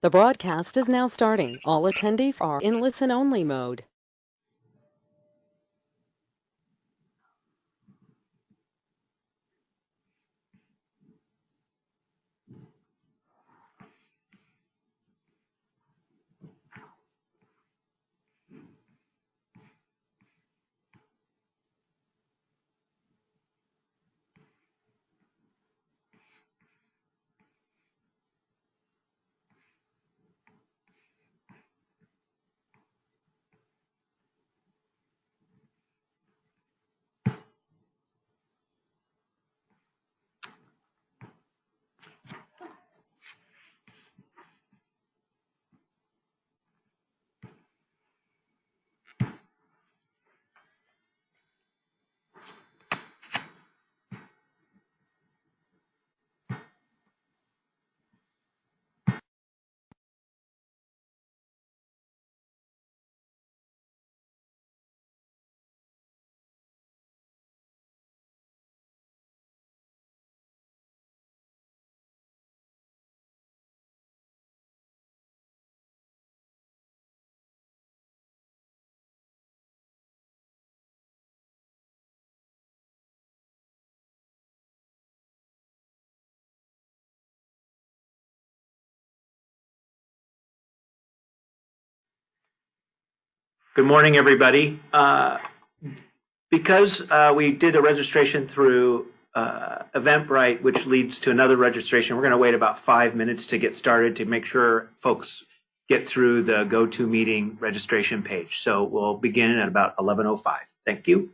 The broadcast is now starting. All attendees are in listen-only mode. Good morning, everybody. Because we did a registration through Eventbrite, which leads to another registration, we're going to wait about 5 minutes to get started to make sure folks get through the GoToMeeting registration page. So we'll begin at about 11:05. Thank you.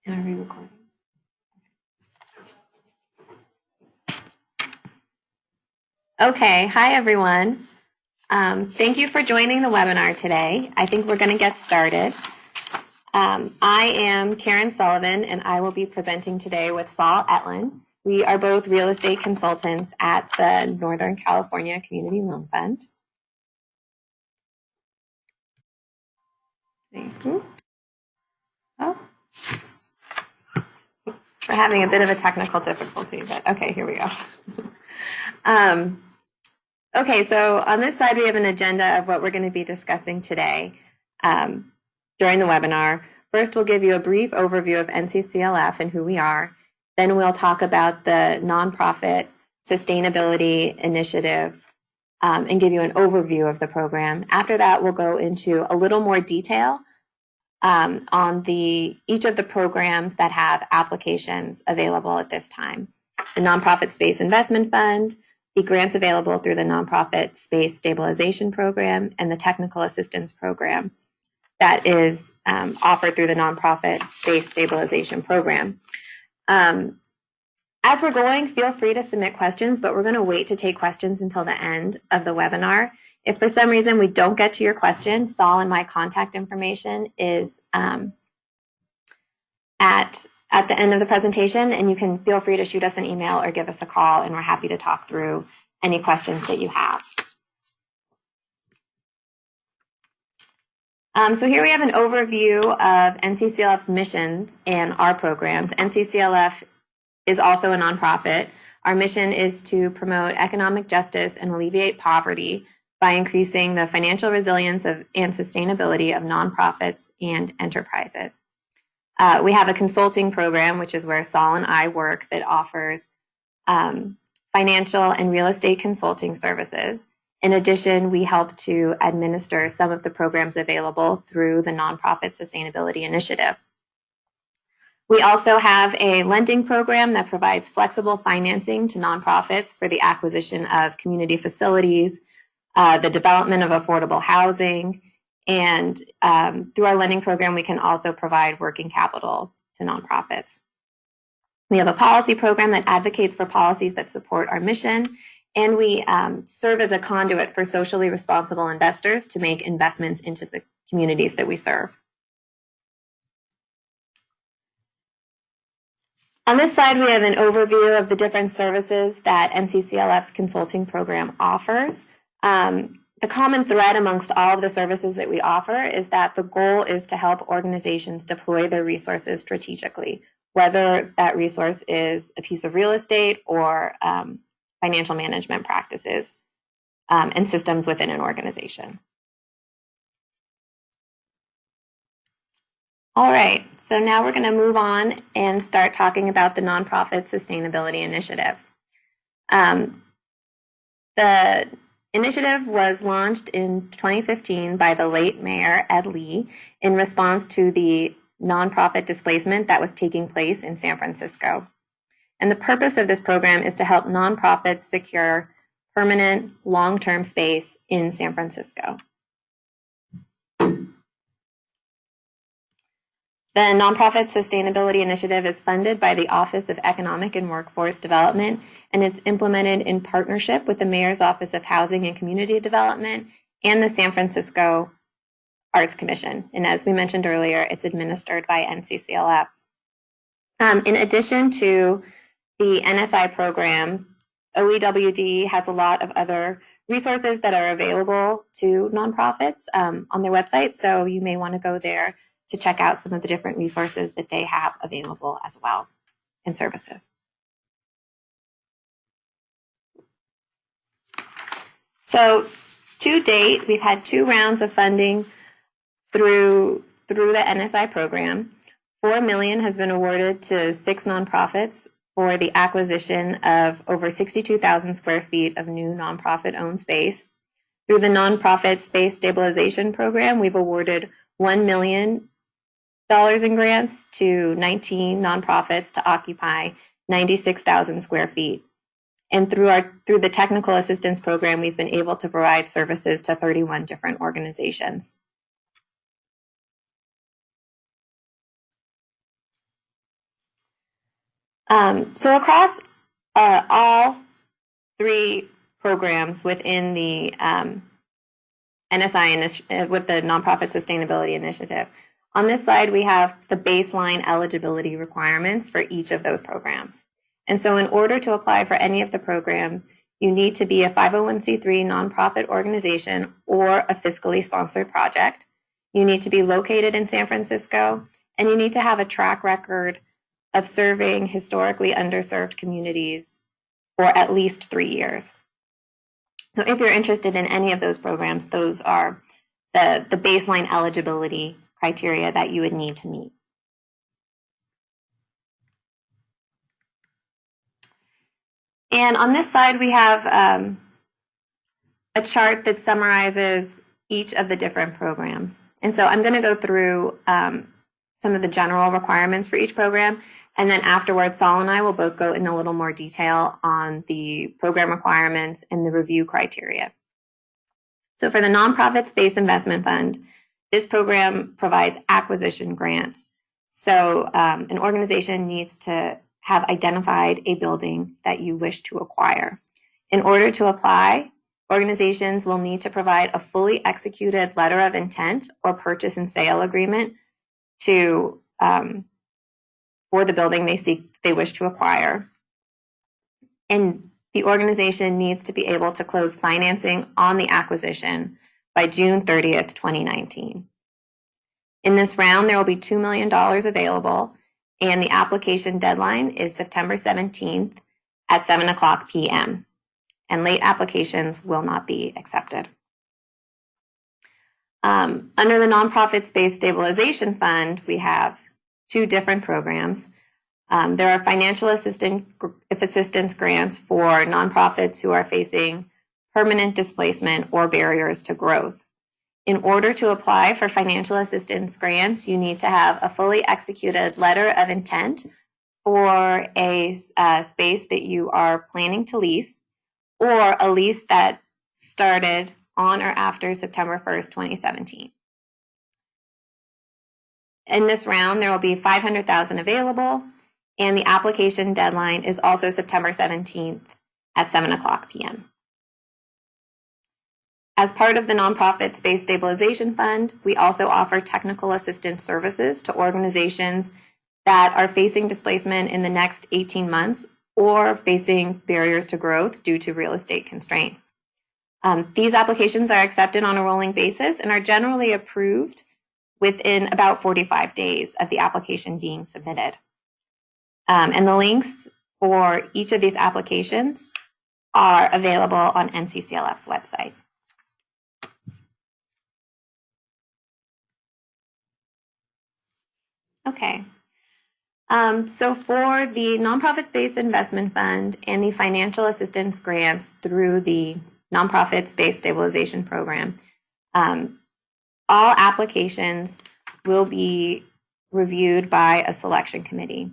Are we recording? Okay, hi everyone. Thank you for joining the webinar today. I think we're going to get started. I am Karen Sullivan and I will be presenting today with Saul Etlin. We are both real estate consultants at the Northern California Community Loan Fund. Oh, we're having a bit of a technical difficulty, but okay, here we go. Okay, so on this side, we have an agenda of what we're going to be discussing today during the webinar. First, we'll give you a brief overview of NCCLF and who we are. Then we'll talk about the nonprofit sustainability initiative and give you an overview of the program. After that, we'll go into a little more detail on each of the programs that have applications available at this time. The Nonprofit Space Investment Fund, the grants available through the Nonprofit Space Stabilization Program, and the Technical Assistance Program that is offered through the Nonprofit Space Stabilization Program. As we're going, feel free to submit questions, but we're going to wait to take questions until the end of the webinar. If for some reason we don't get to your question, Saul and my contact information is at the end of the presentation, and you can feel free to shoot us an email or give us a call, and we're happy to talk through any questions that you have. So here we have an overview of NCCLF's mission and our programs. NCCLF is also a nonprofit. Our mission is to promote economic justice and alleviate poverty by increasing the financial resilience and sustainability of nonprofits and enterprises. We have a consulting program, which is where Saul and I work, that offers financial and real estate consulting services. In addition, we help to administer some of the programs available through the Nonprofit Sustainability Initiative. We also have a lending program that provides flexible financing to nonprofits for the acquisition of community facilities, the development of affordable housing, and through our lending program, we can also provide working capital to nonprofits. We have a policy program that advocates for policies that support our mission, and we serve as a conduit for socially responsible investors to make investments into the communities that we serve. On this side, we have an overview of the different services that NCCLF's consulting program offers. The common thread amongst all of the services that we offer is that the goal is to help organizations deploy their resources strategically, whether that resource is a piece of real estate or financial management practices and systems within an organization. All right, so now we're going to move on and start talking about the Nonprofit Sustainability Initiative. The initiative was launched in 2015 by the late Mayor Ed Lee in response to the nonprofit displacement that was taking place in San Francisco. And the purpose of this program is to help nonprofits secure permanent, long-term space in San Francisco. The Nonprofit Sustainability Initiative is funded by the Office of Economic and Workforce Development, and it's implemented in partnership with the Mayor's Office of Housing and Community Development and the San Francisco Arts Commission. And as we mentioned earlier, it's administered by NCCLF. In addition to the NSI program, OEWD has a lot of other resources that are available to nonprofits on their website, so you may want to go there to check out some of the different resources that they have available as well and services. So to date, we've had 2 rounds of funding through the NSI program. $4 million has been awarded to 6 nonprofits for the acquisition of over 62,000 square feet of new nonprofit-owned space. Through the Nonprofit Space Stabilization Program, we've awarded $1 million in grants to 19 nonprofits to occupy 96,000 square feet. And through the Technical Assistance Program, we've been able to provide services to 31 different organizations. So across all 3 programs within the NSI with the Nonprofit Sustainability Initiative, on this slide we have the baseline eligibility requirements for each of those programs. And so in order to apply for any of the programs, you need to be a 501c3 nonprofit organization or a fiscally sponsored project. You need to be located in San Francisco, and you need to have a track record of serving historically underserved communities for at least 3 years. So if you're interested in any of those programs, those are the baseline eligibility criteria that you would need to meet. And on this slide, we have a chart that summarizes each of the different programs. And so I'm going to go through some of the general requirements for each program. And then afterwards, Saul and I will both go in a little more detail on the program requirements and the review criteria. So for the Nonprofit Space Investment Fund, this program provides acquisition grants. So an organization needs to have identified a building that you wish to acquire. In order to apply, organizations will need to provide a fully executed letter of intent or purchase and sale agreement to for the building they wish to acquire. And the organization needs to be able to close financing on the acquisition by June 30th, 2019. In this round, there will be $2 million available, and the application deadline is September 17th at 7:00 p.m. And late applications will not be accepted. Under the Nonprofit Space Stabilization Fund, we have 2 different programs. There are financial assistance grants for nonprofits who are facing permanent displacement or barriers to growth. In order to apply for financial assistance grants, you need to have a fully executed letter of intent for a space that you are planning to lease, or a lease that started on or after September 1st, 2017. In this round, there will be $500,000 available, and the application deadline is also September 17th at 7:00 p.m. As part of the Nonprofit Space Stabilization Fund, we also offer technical assistance services to organizations that are facing displacement in the next 18 months or facing barriers to growth due to real estate constraints. These applications are accepted on a rolling basis and are generally approved within about 45 days of the application being submitted. And the links for each of these applications are available on NCCLF's website. Okay. So for the Nonprofit Space Investment Fund and the financial assistance grants through the Nonprofit Space Stabilization Program, all applications will be reviewed by a selection committee.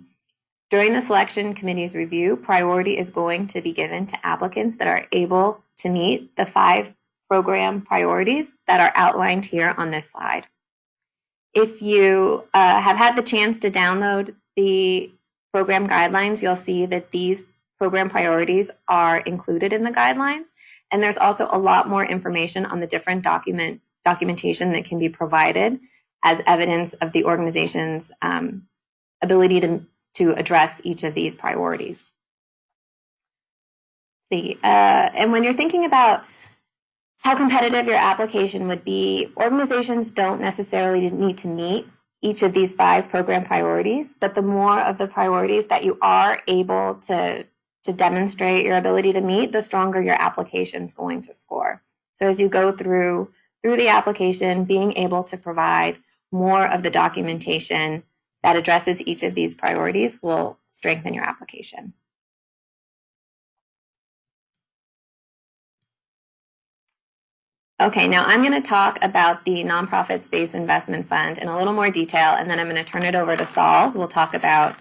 During the selection committee's review, priority is going to be given to applicants that are able to meet the 5 program priorities that are outlined here on this slide. If you have had the chance to download the program guidelines, you'll see that these program priorities are included in the guidelines. And there's also a lot more information on the different documentation that can be provided as evidence of the organization's ability to address each of these priorities. And when you're thinking about how competitive your application would be, organizations don't necessarily need to meet each of these 5 program priorities, but the more of the priorities that you are able to demonstrate your ability to meet, the stronger your application is going to score. So as you go through the application, being able to provide more of the documentation that addresses each of these priorities will strengthen your application. Okay, now I'm going to talk about the Nonprofit Space Investment Fund in a little more detail, and then I'm going to turn it over to Saul, who will talk about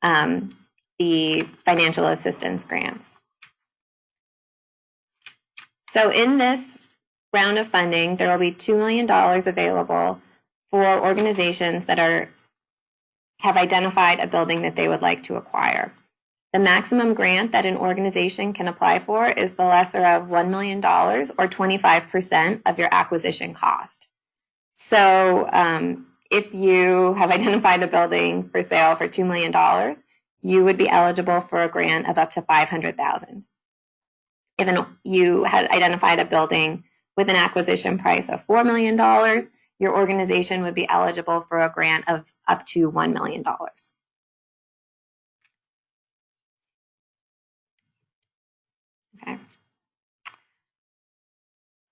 the financial assistance grants. So in this round of funding, there will be $2 million available for organizations that have identified a building that they would like to acquire. The maximum grant that an organization can apply for is the lesser of $1 million or 25% of your acquisition cost. So if you have identified a building for sale for $2 million, you would be eligible for a grant of up to $500,000. If you had identified a building with an acquisition price of $4 million, your organization would be eligible for a grant of up to $1 million. Okay.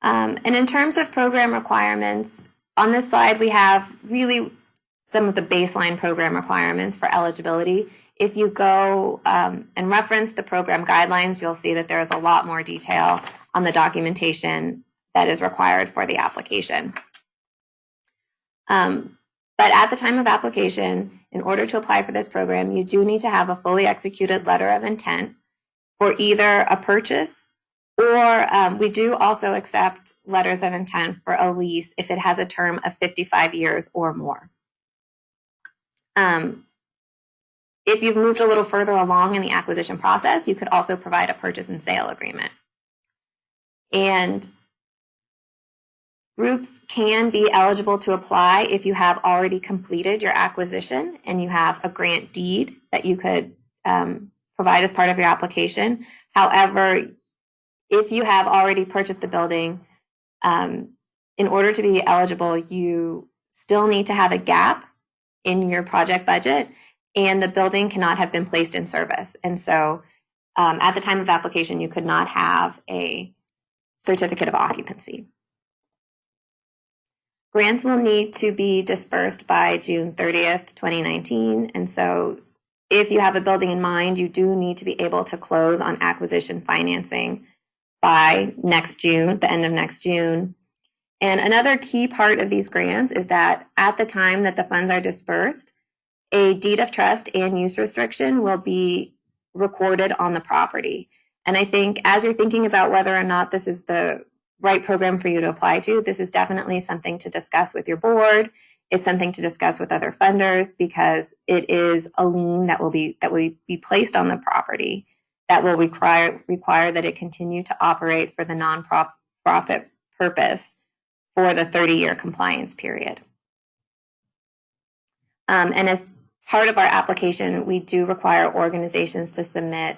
And in terms of program requirements, on this slide we have really some of the baseline program requirements for eligibility. If you go and reference the program guidelines, you'll see that there is a lot more detail on the documentation that is required for the application. But at the time of application, in order to apply for this program, you do need to have a fully executed letter of intent for either a purchase or we do also accept letters of intent for a lease if it has a term of 55 years or more. If you've moved a little further along in the acquisition process, you could also provide a purchase and sale agreement. And groups can be eligible to apply if you have already completed your acquisition and you have a grant deed that you could provide as part of your application. However, if you have already purchased the building, in order to be eligible, you still need to have a gap in your project budget, and the building cannot have been placed in service. And so at the time of application, you could not have a certificate of occupancy. Grants will need to be dispersed by June 30th, 2019. And so if you have a building in mind, you do need to be able to close on acquisition financing by next June, the end of next June. And another key part of these grants is that at the time that the funds are dispersed, a deed of trust and use restriction will be recorded on the property. And I think as you're thinking about whether or not this is the right program for you to apply to, this is definitely something to discuss with your board. It's something to discuss with other funders because it is a lien that will be placed on the property that will require that it continue to operate for the nonprofit purpose for the 30-year compliance period. And as part of our application, we do require organizations to submit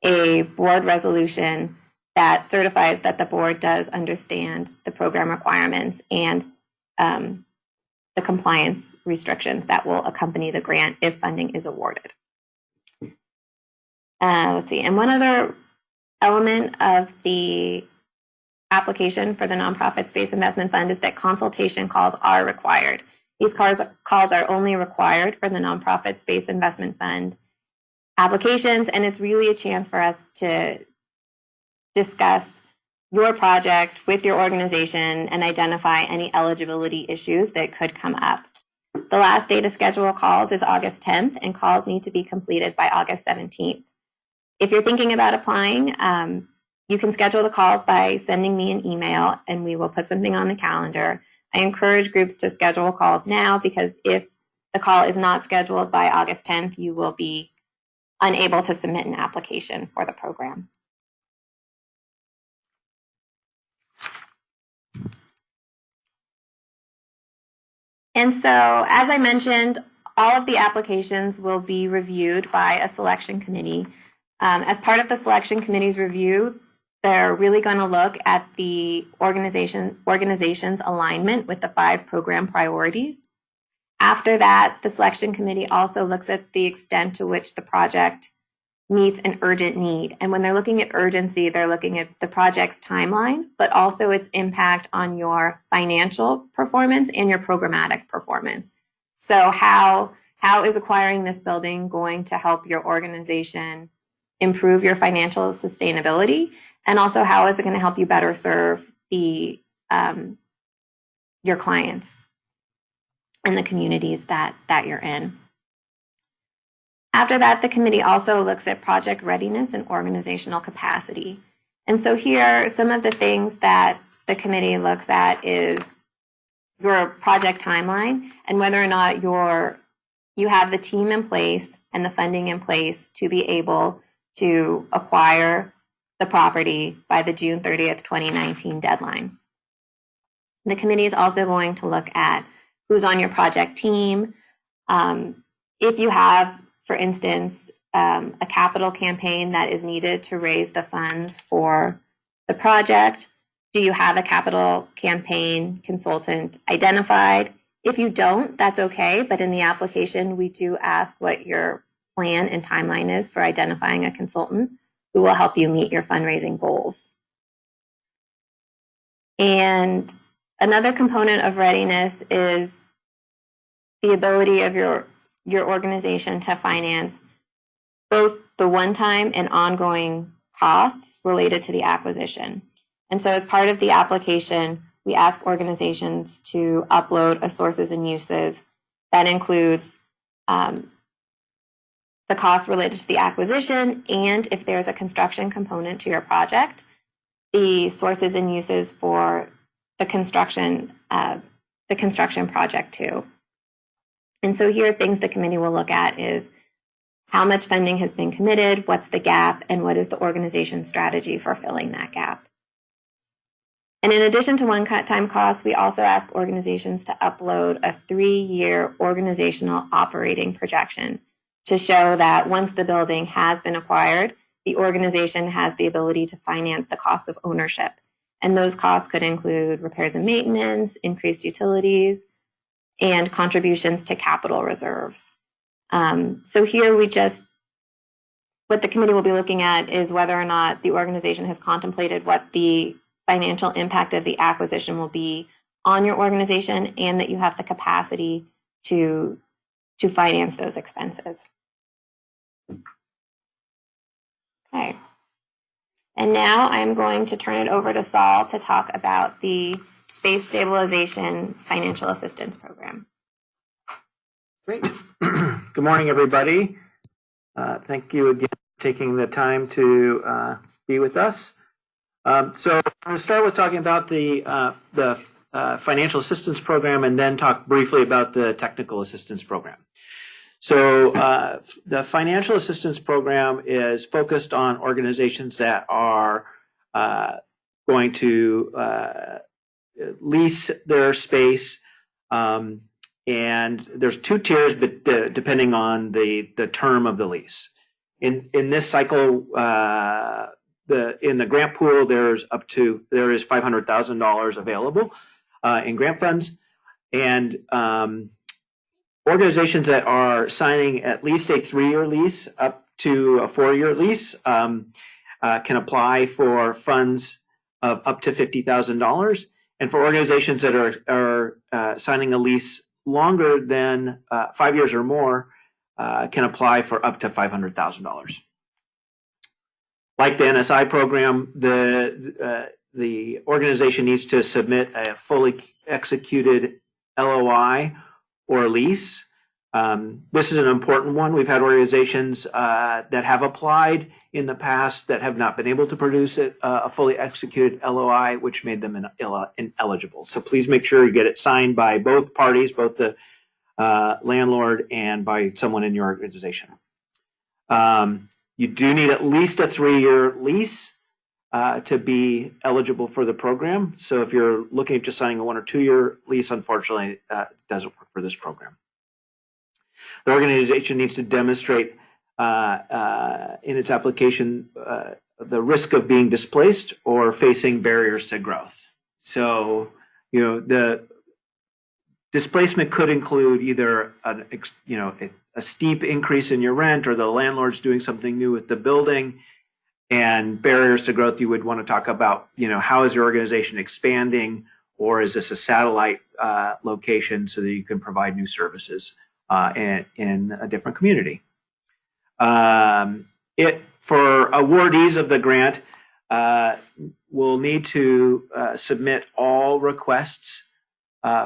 a board resolution that certifies that the board does understand the program requirements and the compliance restrictions that will accompany the grant if funding is awarded. Let's see, and one other element of the application for the Nonprofit Space Investment Fund is that consultation calls are required. These calls are only required for the Nonprofit Space Investment Fund applications, and it's really a chance for us to discuss your project with your organization and identify any eligibility issues that could come up. The last day to schedule calls is August 10th, and calls need to be completed by August 17th. If you're thinking about applying, you can schedule the calls by sending me an email, and we will put something on the calendar. I encourage groups to schedule calls now because if the call is not scheduled by August 10th, you will be unable to submit an application for the program. And so, as I mentioned, all of the applications will be reviewed by a selection committee. As part of the selection committee's review, they're really going to look at the organization's alignment with the 5 program priorities. After that, the selection committee also looks at the extent to which the project meets an urgent need. And when they're looking at urgency, they're looking at the project's timeline, but also its impact on your financial performance and your programmatic performance. So how is acquiring this building going to help your organization improve your financial sustainability? And also, how is it going to help you better serve your clients and the communities that you're in? After that, the committee also looks at project readiness and organizational capacity. And so here, some of the things that the committee looks at is your project timeline and whether or not you have the team in place and the funding in place to be able to acquire the property by the June 30th, 2019 deadline. The committee is also going to look at who's on your project team. If you have, for instance, a capital campaign that is needed to raise the funds for the project, do you have a capital campaign consultant identified? If you don't, that's okay, but in the application, we do ask what your plan and timeline is for identifying a consultant who will help you meet your fundraising goals. And another component of readiness is the ability of your organization to finance both the one-time and ongoing costs related to the acquisition. And so as part of the application, we ask organizations to upload a sources and uses that includes the costs related to the acquisition, and if there's a construction component to your project, the sources and uses for the construction project too. And so here, things the committee will look at is how much funding has been committed, what's the gap, and what is the organization's strategy for filling that gap. And in addition to one-time costs, we also ask organizations to upload a 3-year organizational operating projection to show that once the building has been acquired, the organization has the ability to finance the cost of ownership. And those costs could include repairs and maintenance, increased utilities, and contributions to capital reserves. So here what the committee will be looking at is whether or not the organization has contemplated what the financial impact of the acquisition will be on your organization, and that you have the capacity to finance those expenses. Okay. And now I'm going to turn it over to Saul to talk about the Space Stabilization Financial Assistance Program. Great. Good morning, everybody. Thank you again for taking the time to be with us. So I'm going to start with talking about the Financial Assistance Program, and then talk briefly about the Technical Assistance Program. So the Financial Assistance Program is focused on organizations that are going to lease their space, and there's 2 tiers, but depending on the term of the lease. In this cycle, in the grant pool, there is $500,000 available in grant funds, and organizations that are signing at least a 3-year lease up to a 4-year lease can apply for funds of up to $50,000, and for organizations that are signing a lease longer than 5 years or more can apply for up to $500,000. Like the NSI program, the organization needs to submit a fully executed LOI or lease. This is an important one. We've had organizations that have applied in the past that have not been able to produce a fully executed LOI, which made them ineligible. So please make sure you get it signed by both parties, both the landlord and by someone in your organization. You do need at least a 3-year lease to be eligible for the program. So if you're looking at just signing a 1 or 2-year lease, unfortunately, that doesn't work for this program. The organization needs to demonstrate in its application the risk of being displaced or facing barriers to growth. So, the displacement could include either a steep increase in your rent, or the landlord's doing something new with the building. And barriers to growth, you would want to talk about, how is your organization expanding, or is this a satellite location so that you can provide new services in a different community. For awardees of the grant, will need to submit all requests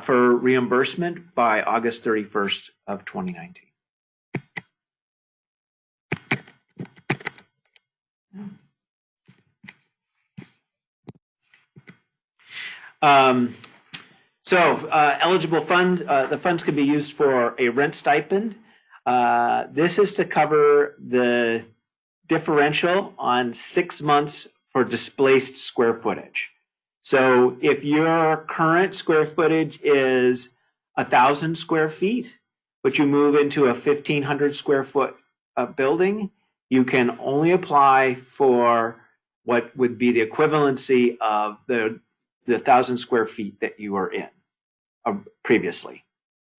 for reimbursement by August 31st of 2019. Eligible fund, the funds can be used for a rent stipend. This is to cover the differential on 6 months for displaced square footage. So if your current square footage is 1,000 square feet, but you move into a 1,500 square foot building, you can only apply for what would be the equivalency of the 1,000 square feet that you were in previously,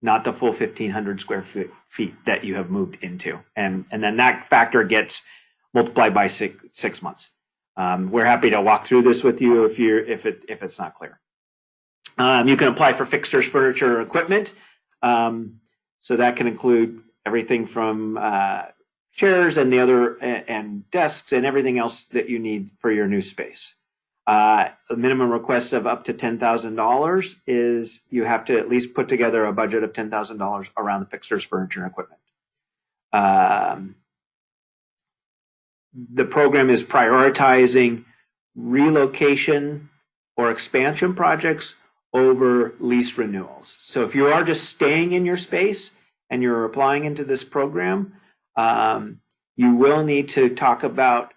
not the full 1,500 square feet that you have moved into. And then that factor gets multiplied by six months. We're happy to walk through this with you if it's not clear. You can apply for fixtures, furniture, equipment. So that can include everything from chairs and and desks and everything else that you need for your new space. A minimum request of up to $10,000 is you have to at least put together a budget of $10,000 around the fixtures, furniture, and equipment. The program is prioritizing relocation or expansion projects over lease renewals. So if you are just staying in your space and you're applying into this program, you will need to talk about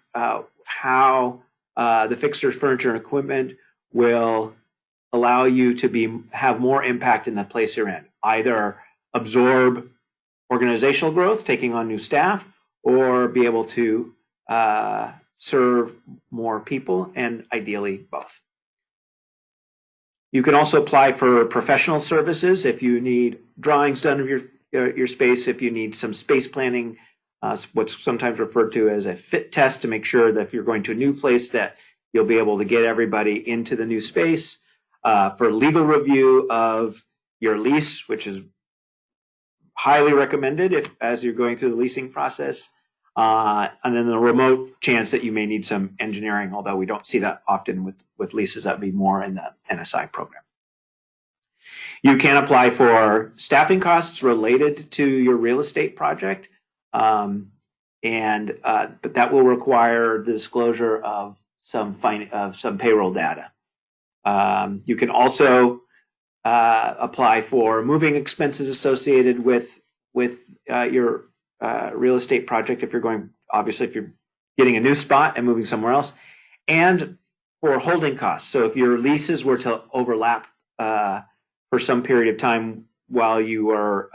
how the fixtures, furniture, and equipment will allow you to have more impact in the place you're in. Either absorb organizational growth, taking on new staff, or be able to serve more people, and ideally both. You can also apply for professional services if you need drawings done of your space, if you need some space planning, what's sometimes referred to as a fit test to make sure that if you're going to a new place that you'll be able to get everybody into the new space, for legal review of your lease, which is highly recommended as you're going through the leasing process, and then the remote chance that you may need some engineering, although we don't see that often with leases. That would be more in the NSI program. You can apply for staffing costs related to your real estate project, but that will require the disclosure of some payroll data. You can also apply for moving expenses associated with your real estate project if you're getting a new spot and moving somewhere else, and for holding costs. So if your leases were to overlap for some period of time while you are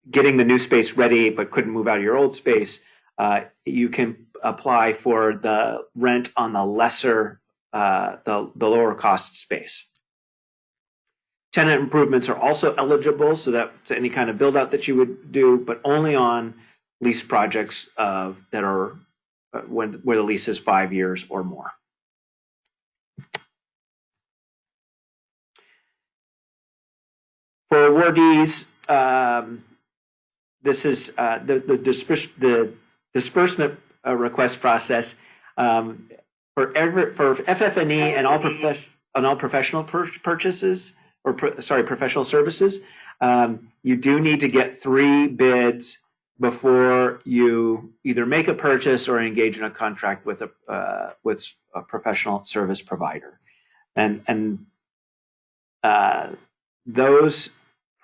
getting the new space ready but couldn't move out of your old space, you can apply for the rent on the lower cost space. Tenant improvements are also eligible, so that's any kind of build out that you would do, but only on lease projects that are where the lease is 5 years or more. For awardees, this is the disbursement request process for FF&E and all professional purchases. Professional services. You do need to get 3 bids before you either make a purchase or engage in a contract with a professional service provider, and those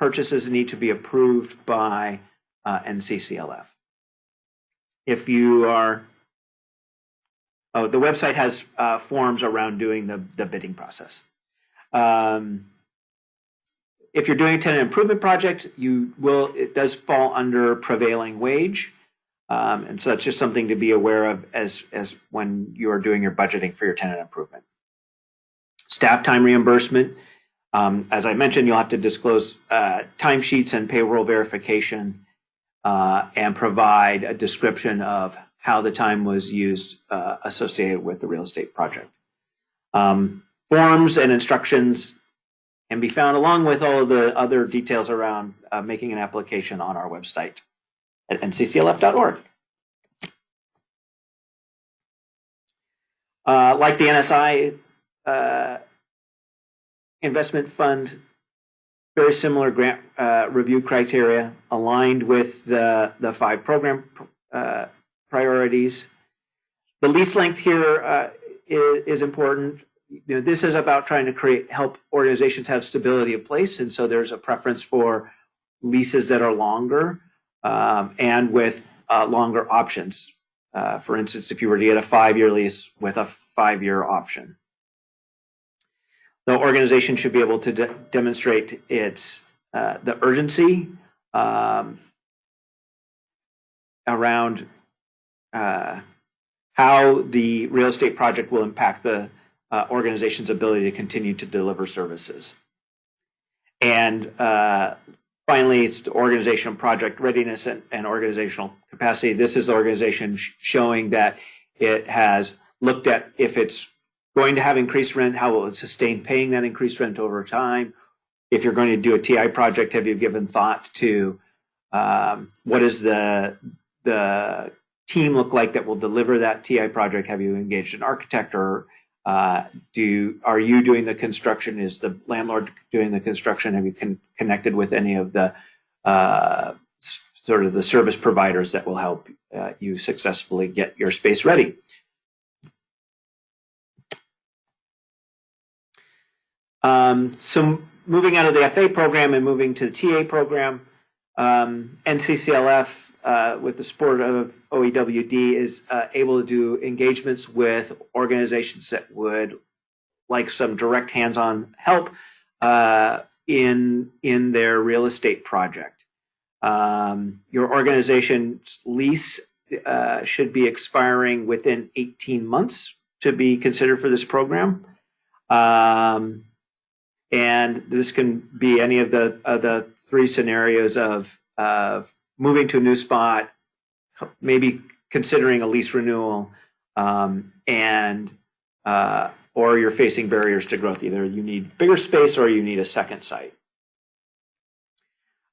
purchases need to be approved by NCCLF. If you are, the website has forms around doing the bidding process. If you're doing a tenant improvement project, it does fall under prevailing wage. And so that's just something to be aware of as when you are doing your budgeting for your tenant improvement. Staff time reimbursement. As I mentioned, you'll have to disclose timesheets and payroll verification and provide a description of how the time was used associated with the real estate project. Forms and instructions can be found along with all of the other details around making an application on our website at ncclf.org. Like the NSI investment fund, very similar grant review criteria aligned with the 5 program priorities. The lease length here is important. This is about trying to help organizations have stability of place, and so there's a preference for leases that are longer and with longer options. For instance, if you were to get a 5-year lease with a 5-year option. The organization should be able to demonstrate its the urgency around how the real estate project will impact the organization's ability to continue to deliver services. And finally, it's organizational project readiness and organizational capacity. This is the organization showing that it has looked at if it's going to have increased rent, how will it sustain paying that increased rent over time? If you're going to do a TI project, have you given thought to what does the team look like that will deliver that TI project? Have you engaged an architect, or are you doing the construction? Is the landlord doing the construction? Have you connected with any of the sort of the service providers that will help you successfully get your space ready? So moving out of the FA program and moving to the TA program, NCCLF with the support of OEWD is able to do engagements with organizations that would like some direct hands-on help in their real estate project. Your organization's lease should be expiring within 18 months to be considered for this program. And this can be any of the 3 scenarios of moving to a new spot, maybe considering a lease renewal, or you're facing barriers to growth. Either you need bigger space or you need a second site.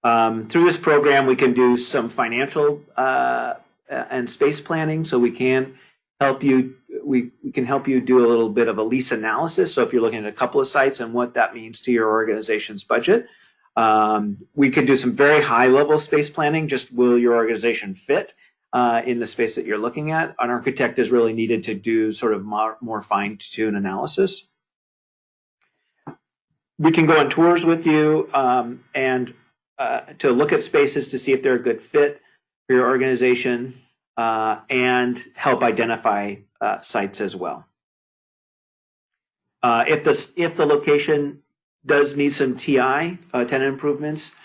Through this program, we can do some financial and space planning, so we can help you. We can help you do a little bit of a lease analysis. So if you're looking at a couple of sites and what that means to your organization's budget, we can do some very high-level space planning. Just will your organization fit in the space that you're looking at? An architect is really needed to do sort of more fine-tuned analysis. We can go on tours with you and to look at spaces to see if they're a good fit for your organization, and help identify sites as well. If the location does need some TI, tenant improvements,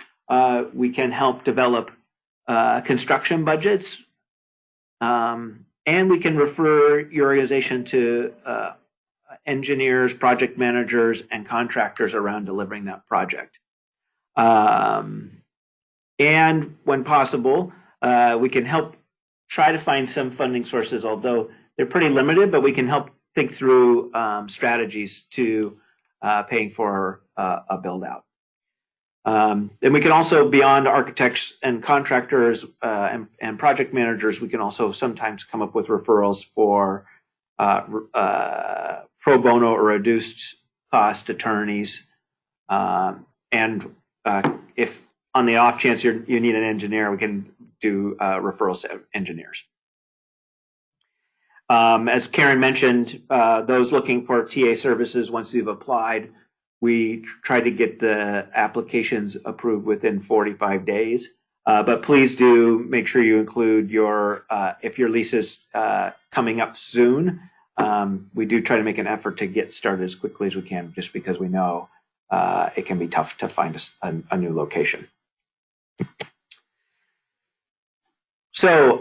we can help develop construction budgets, and we can refer your organization to engineers, project managers, and contractors around delivering that project. And when possible, we can help try to find some funding sources, although they're pretty limited, but we can help think through strategies to paying for a build out. And we can also, beyond architects and contractors and project managers, we can also sometimes come up with referrals for pro bono or reduced cost attorneys. And if on the off chance you need an engineer, we can do referrals to engineers. As Karen mentioned, those looking for TA services, once you've applied, we try to get the applications approved within 45 days. But please do make sure you include your, if your lease is coming up soon, we do try to make an effort to get started as quickly as we can, just because we know it can be tough to find a new location. So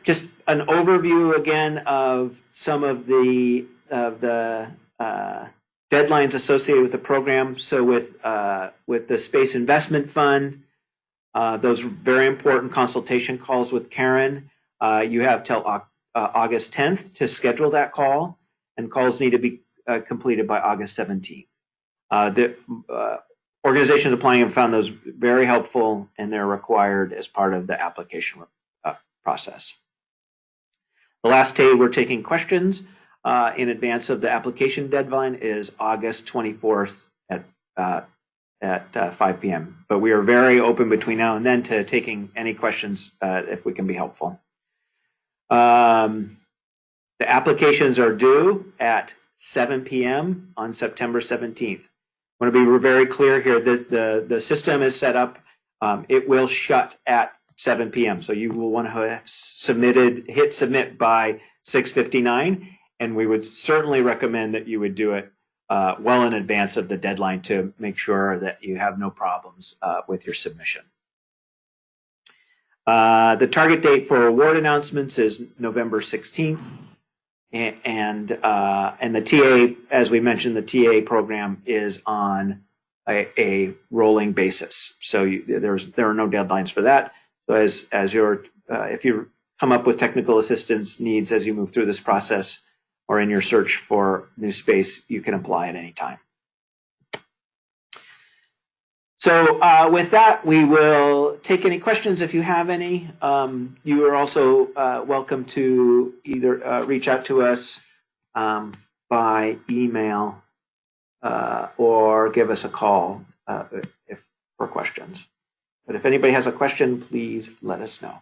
just an overview again of some of the deadlines associated with the program. So with the Space Investment Fund, those very important consultation calls with Karen, you have till August 10th to schedule that call, and calls need to be completed by August 17th. The organizations applying have found those very helpful, and they're required as part of the application process. The last day we're taking questions in advance of the application deadline is August 24th at 5 p.m. But we are very open between now and then to taking any questions if we can be helpful. The applications are due at 7 p.m. on September 17th. I want to be very clear here that the system is set up. It will shut at 7 p.m. So you will want to have hit submit by 6:59, and we would certainly recommend that you would do it well in advance of the deadline to make sure that you have no problems with your submission. The target date for award announcements is November 16th, and the TA, as we mentioned, the TA program is on a rolling basis. So there are no deadlines for that. So if you come up with technical assistance needs as you move through this process or in your search for new space, you can apply at any time. So with that, we will take any questions if you have any. You are also welcome to either reach out to us by email or give us a call for questions. But if anybody has a question, please let us know.